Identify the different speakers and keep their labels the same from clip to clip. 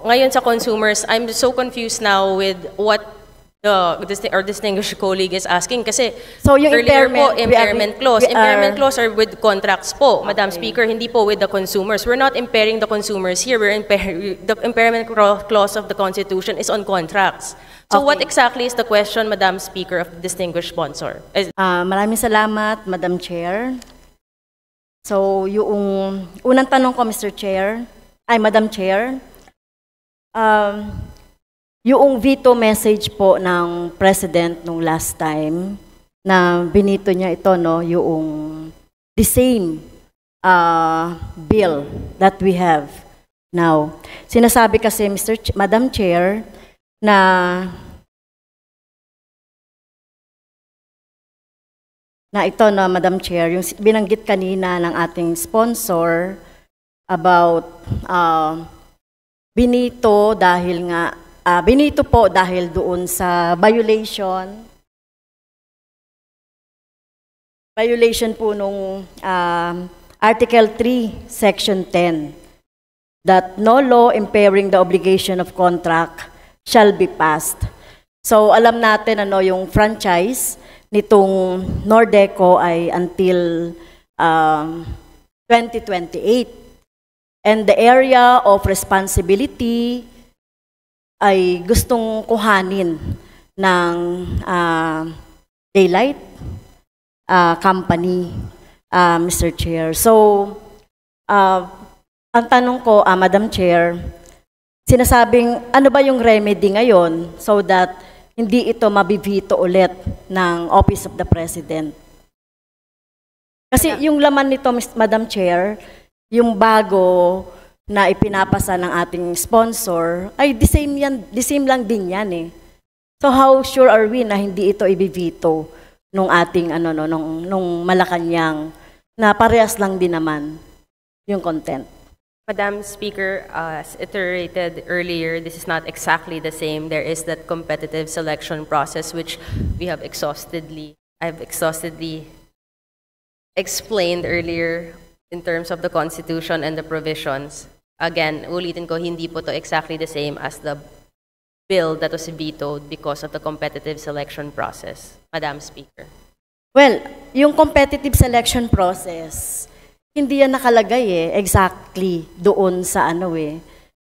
Speaker 1: ngayon sa consumers, I'm so confused now with what our distinguished colleague is asking. Kasi
Speaker 2: So, yung
Speaker 1: earlier po,
Speaker 2: impairment,
Speaker 1: impairment clause are with contracts po, Madam Speaker, hindi po with the consumers. We're not impairing the consumers here. The impairment clause of the Constitution is on contracts. So what exactly is the question, Madam Speaker, of the distinguished sponsor?
Speaker 2: Maraming salamat, Madam Chair. So, yung unang tanong ko, Madam Chair, yung veto message po ng President nung last time, na binito niya ito, no, yung the same bill that we have now. Sinasabi kasi, Madam Chair, na ito, no, Madam Chair, yung binanggit kanina ng ating sponsor about binito po dahil doon sa violation po nung Article 3, Section 10, that no law impairing the obligation of contract shall be passed. So alam natin yung franchise nitong Nordeco ay until 2028. And the area of responsibility ay gustong kuhanin ng Daylight Company, Mr. Chair. So, ang tanong ko, Madam Chair, sinasabing ano ba yung remedy ngayon so that hindi ito mabivito ulit ng Office of the President? Kasi yung laman nito, Madam Chair, yung bago na ipinapasa ng ating sponsor, ay the same lang din yan eh. So how sure are we na hindi ito ibivito nung ating nung Malacanang na parehas lang din naman yung content?
Speaker 1: Madam Speaker, as iterated earlier, this is not exactly the same. There is that competitive selection process which I've exhaustedly explained earlier in terms of the Constitution and the provisions. Again, ulitin ko, hindi po to exactly the same as the bill that was vetoed because of the competitive selection process, Madam Speaker.
Speaker 2: Well, yung competitive selection process, hindi yan nakalagay exactly doon sa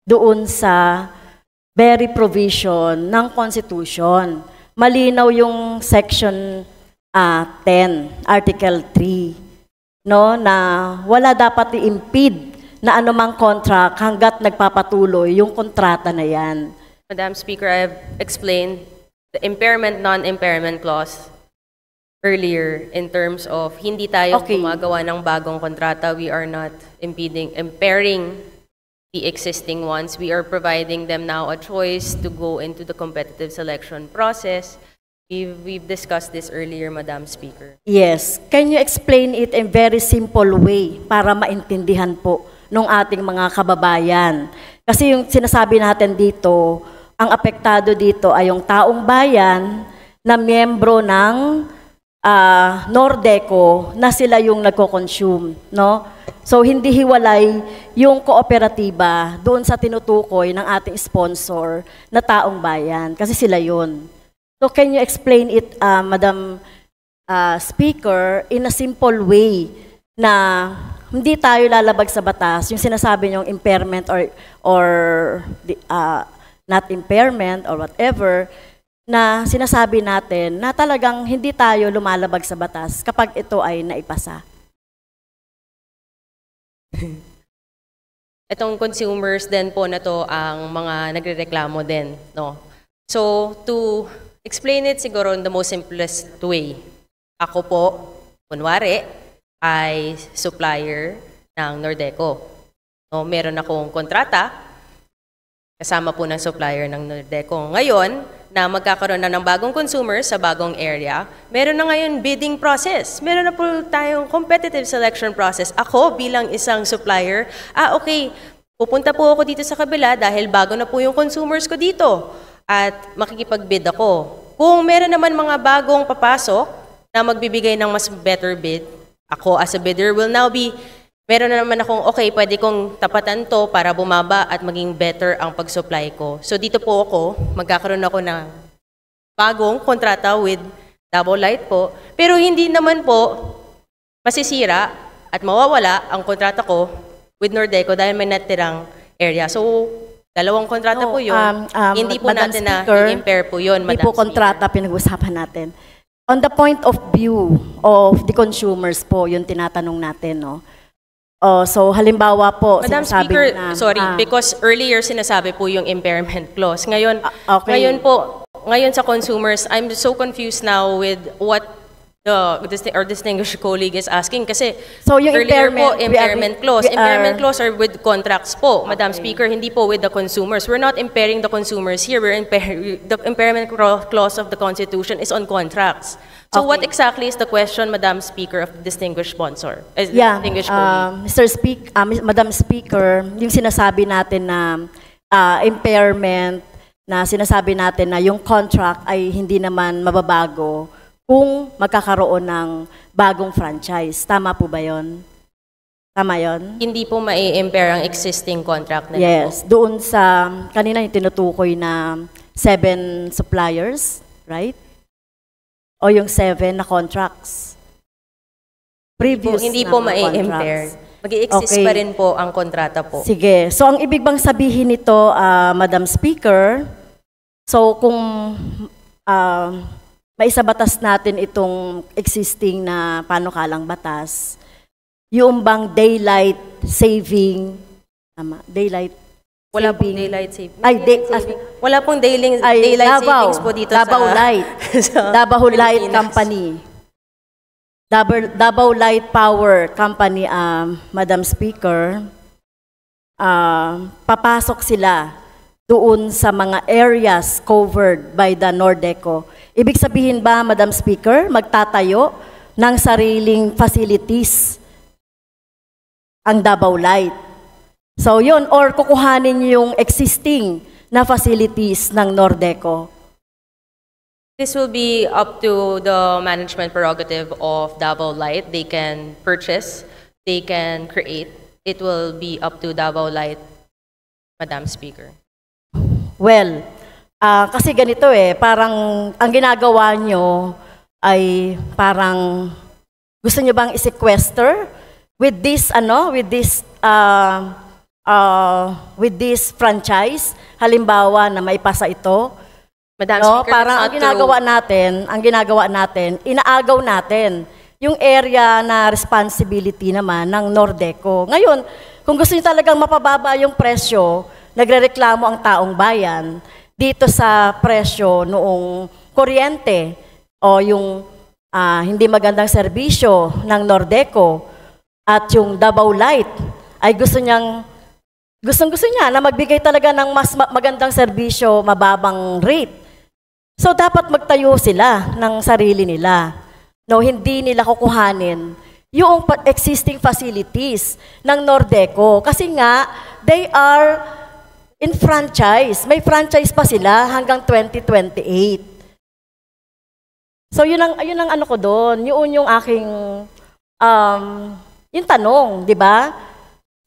Speaker 2: doon sa very provision ng Constitution. Malinaw yung Section 10, Article 3, no, na wala dapat i-impede na anumang contract hanggat nagpapatuloy yung kontrata na yan.
Speaker 1: Madam Speaker, I have explained the impairment, non-impairment clause earlier in terms of hindi tayo gumagawa ng bagong kontrata. We are not impairing the existing ones. We are providing them now a choice to go into the competitive selection process. We've discussed this earlier, Madam Speaker.
Speaker 2: Yes. Can you explain it in very simple way para maintindihan po ng ating mga kababayan? Kasi yung sinasabi natin dito, ang apektado dito ay yung taong bayan na miyembro ng Nordeco na sila yung nagko-consume, no? So hindi hiwalay yung kooperatiba doon sa tinutukoy ng ating sponsor na taong bayan kasi sila yun. So can you explain it, Madam Speaker, in a simple way na hindi tayo lalabag sa batas, yung sinasabi niyong impairment or not impairment or whatever, na sinasabi natin na talagang hindi tayo lumalabag sa batas kapag ito ay naipasa.
Speaker 1: Itong consumers din po na to ang mga nagrereklamo din, no? So, to explain it siguro in the most simplest way, ako po, kunwari, ay supplier ng Nordeco. No, meron akong kontrata, kasama po ng supplier ng Nordeco. Ngayon, na magkakaroon na ng bagong consumer sa bagong area, meron na ngayon bidding process. Meron na po tayong competitive selection process. Ako bilang isang supplier, okay, pupunta po ako dito sa kabila dahil bago na po yung consumers ko dito at makikipag-bid ako. Kung meron naman mga bagong papasok na magbibigay ng mas better bid, ako as a bidder will now be meron na naman akong, okay, pwede kong tapatan to para bumaba at maging better ang pag-supply ko. So dito po ako, magkakaroon ako ng bagong kontrata with Double Light po. Pero hindi naman po masisira at mawawala ang kontrata ko with Nordeco dahil may natirang area. So, dalawang kontrata po yun. Hindi po
Speaker 2: Madam
Speaker 1: natin
Speaker 2: Speaker,
Speaker 1: na i-impair po yun,
Speaker 2: Hindi
Speaker 1: Madam
Speaker 2: po kontrata pinag-usapan natin. On the point of view of the consumers po, yung tinatanong natin, no? So, halimbawa po,
Speaker 1: Madam
Speaker 2: sinasabi
Speaker 1: Speaker,
Speaker 2: na,
Speaker 1: sorry, because earlier sinasabi po yung impairment clause. Ngayon,
Speaker 2: okay.
Speaker 1: ngayon sa consumers, I'm so confused now with what our distinguished colleague is asking kasi
Speaker 2: So, yung
Speaker 1: earlier po,
Speaker 2: impairment,
Speaker 1: impairment clause are with contracts po, Madam Speaker, hindi po with the consumers. We're not impairing the consumers here. The impairment clause of the Constitution is on contracts. So what exactly is the question, Madam Speaker, of the distinguished sponsor? Distinguished colleague?
Speaker 2: Madam Speaker, yung sinasabi natin na impairment, na sinasabi natin na yung contract ay hindi naman mababago kung magkakaroon ng bagong franchise. Tama po ba yun? Tama yun?
Speaker 1: Hindi po mai-impair ang existing contract na
Speaker 2: Yes. Doon sa, kanina yung tinutukoy na 7 suppliers, right? O yung 7 na contracts. Previous
Speaker 1: hindi
Speaker 2: na
Speaker 1: po
Speaker 2: mga
Speaker 1: mai-impair.
Speaker 2: contracts.
Speaker 1: Mag-i-exist
Speaker 2: Okay.
Speaker 1: pa rin po ang kontrata po.
Speaker 2: Sige. So, ang ibig bang sabihin nito, Madam Speaker, so kung maisabatas natin itong existing na panukalang batas, yung bang daylight saving, daylight
Speaker 1: Wala pong
Speaker 2: saving,
Speaker 1: daylight saving. Wala pong daylight
Speaker 2: Davao,
Speaker 1: savings po dito
Speaker 2: Davao
Speaker 1: sa
Speaker 2: Light,
Speaker 1: sa
Speaker 2: Davao Light
Speaker 1: Pilipinas.
Speaker 2: Company. Davao Light Power Company, Madam Speaker, papasok sila doon sa mga areas covered by the Nordeco. Ibig sabihin ba, Madam Speaker, magtatayo ng sariling facilities ang Davao Light? So yun, or kukuhanin yung existing na facilities ng Nordeco.
Speaker 1: This will be up to the management prerogative of Davao Light. They can purchase, they can create. It will be up to Davao Light, Madam Speaker.
Speaker 2: Well, kasi ganito parang ang ginagawa nyo ay parang gusto nyo bang i-sequester with this franchise, halimbawa na maipasa ito.
Speaker 1: Madam
Speaker 2: No,
Speaker 1: Speaker,
Speaker 2: parang ang ginagawa natin, inaagaw natin yung area na responsibility naman ng Nordeco. Ngayon, kung gusto niyo talagang mapababa yung presyo, nagrereklamo ang taong bayan dito sa presyo noong kuryente o yung hindi magandang serbisyo ng Nordeco at yung Davao Light ay gusto niya na magbigay talaga ng mas magandang serbisyo, mababang rate. So, dapat magtayo sila ng sarili nila. No, hindi nila kukuhanin yung existing facilities ng Nordeco. Kasi nga, they are in franchise. May franchise pa sila hanggang 2028. So, yun ang ano ko doon. Yung aking, yung tanong, di ba?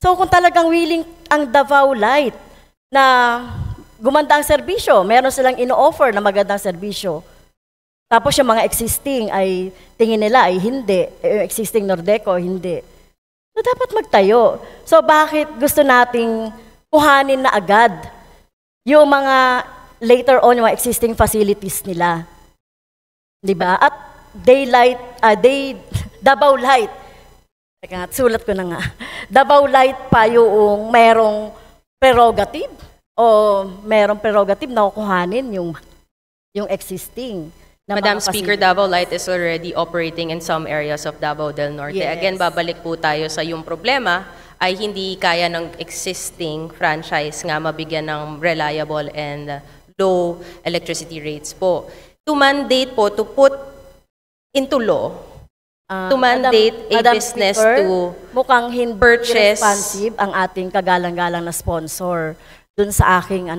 Speaker 2: So, kung talagang willing ang Davao Light na gumanda ang serbisyo, meron silang ino-offer na magandang serbisyo. Tapos yung mga existing ay tingin nila ay hindi, existing Nordeco hindi. So dapat magtayo. So bakit gusto nating kuhanin na agad yung mga later on yung mga existing facilities nila? 'Di ba? At Davao Light. Teka, sulat ko na nga. Davao Light pa yung merong prerogative o merong prerogative na kukuhanin yung existing na
Speaker 1: Madam
Speaker 2: mga
Speaker 1: Speaker,
Speaker 2: facilities.
Speaker 1: Davao Light is already operating in some areas of Davao del Norte.
Speaker 2: Yes.
Speaker 1: Again, babalik po tayo sa yung problema ay hindi kaya ng existing franchise nga mabigyan ng reliable and low electricity rates po. To mandate po, to put into law, to mandate a
Speaker 2: Madam
Speaker 1: business
Speaker 2: Speaker,
Speaker 1: to
Speaker 2: mukhang hindi
Speaker 1: purchase-
Speaker 2: responsive ang ating kagalang-galang na sponsor dun sa aking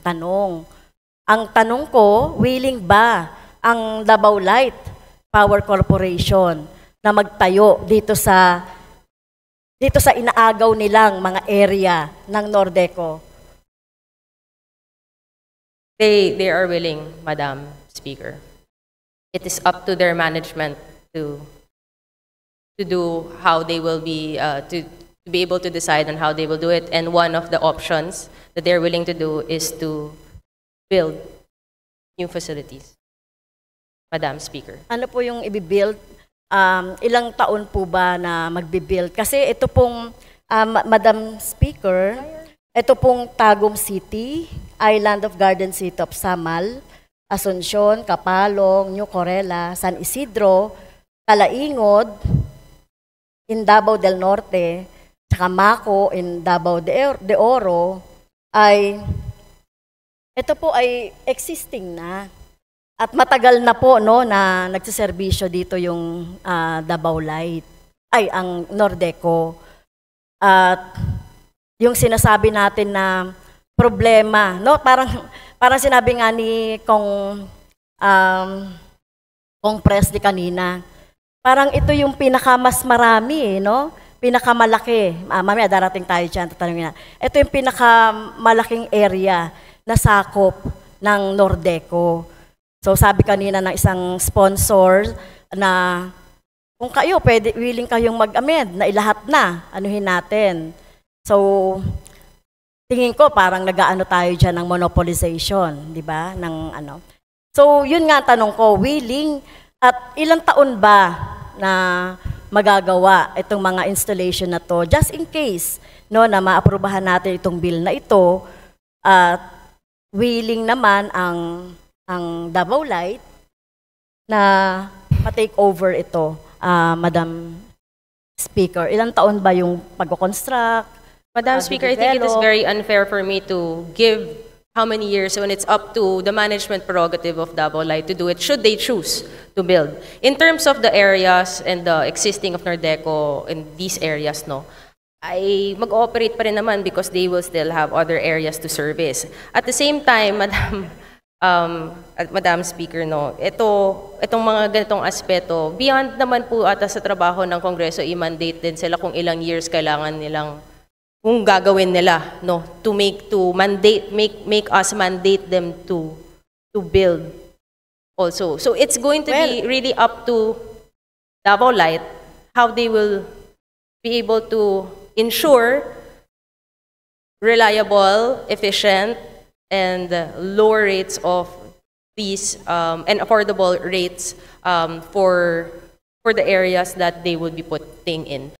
Speaker 2: tanong. Ang tanong ko, willing ba ang Davao Light Power Corporation na magtayo dito sa dito sa inaagaw nilang mga area ng Nordeco?
Speaker 1: They are willing, Madam Speaker. It is up to their management to do how they will be to be able to decide on how they will do it. And one of the options that they're willing to do is to build new facilities. Madam Speaker.
Speaker 2: Ano po yung i-build? Ilang taon po ba na magbi-build? Kasi ito pong, Madam Speaker, ito pong Tagum City, Island of Garden City of Samal, Asuncion, Kapalong, New Corella, San Isidro, Calaingod, in Davao del Norte, saka Maco in Davao de Oro, ay ito po ay existing na. At matagal na po no na nagsiservisyo dito yung Davao Light, ay ang Nordeco. At yung sinasabi natin na problema, no, parang sinabi nga ni Kong Presby kanina, parang ito yung pinakamas marami, no? Pinakamalaki. Mamaya darating tayo diyan, tatanungin na. Ito yung pinakamalaking area na sakop ng Nordeco. So sabi kanina ng isang sponsor na kung kayo willing kayong mag-amend na ilahat na, anuhin natin. So tingin ko parang nag-aano tayo diyan ng monopolization, di ba? Ng ano. So yun nga tanong ko, willing at ilang taon ba na magagawa itong mga installation na to just in case no na maaprubahan natin itong bill na ito at willing naman ang Davao Light na ma-take over ito, Madam Speaker. Ilang taon ba yung pag-construct?
Speaker 1: Madam Speaker, I think it is very unfair for me to give how many years when it's up to the management prerogative of Davao Light to do it, should they choose to build. In terms of the areas and the existing of Nordeco in these areas, no, ay mag-ooperate pa rin naman because they will still have other areas to service. At the same time, Madam Speaker, no, itong mga ganitong aspeto, beyond naman po ata sa trabaho ng Kongreso, i-mandate din sila kung ilang years kailangan nilang, kung gagawin nila, no, to make us mandate them to build also. So it's going to be really up to Davao Light how they will be able to ensure reliable, efficient, and lower rates of these and affordable rates for the areas that they would be putting in.